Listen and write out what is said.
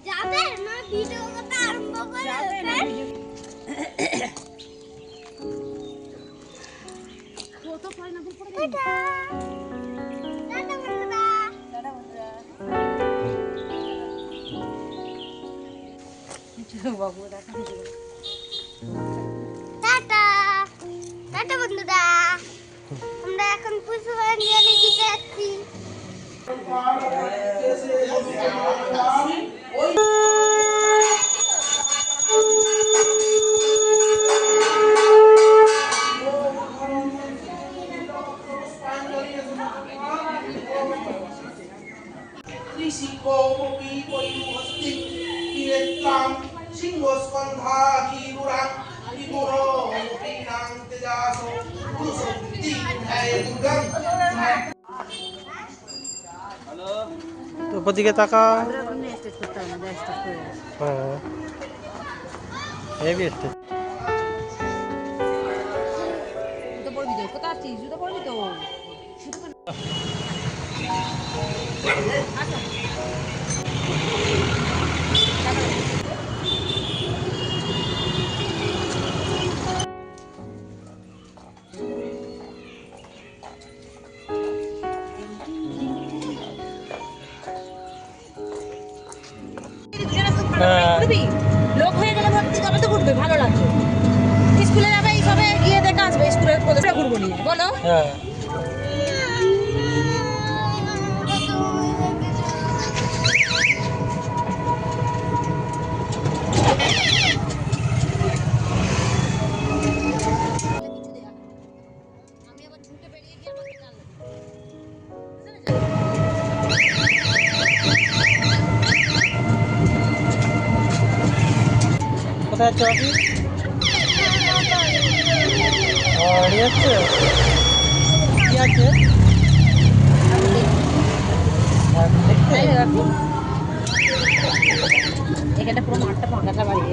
যাবে না ভিডিও করতে আরম্ভ করে কত পাইনাপল পড়ে গেল টাটা বন্ধুরা বাবু দেখা টাটা টাটা বন্ধুরা আমরা এখন পুষ্পাঞ্জলি দিতে যাচ্ছি ওদিকে তাকা হেভি স্টেজ জুতো পরবি তো কোথা আছিস জুতো পরবি তো লোক হয়ে গেলে ভর্তি তবে তো ঘুরবে ভালো লাগবে স্কুলে যাবে এই সবে গিয়ে দেখে আসবে স্কুলের কোথায় ঘুরবো নিয়ে বলো কোথায় যাচ্ছে বাকি যাচ্ছে কি আছে এখানে পুরো মাঠটা ফাঁকা বাড়ি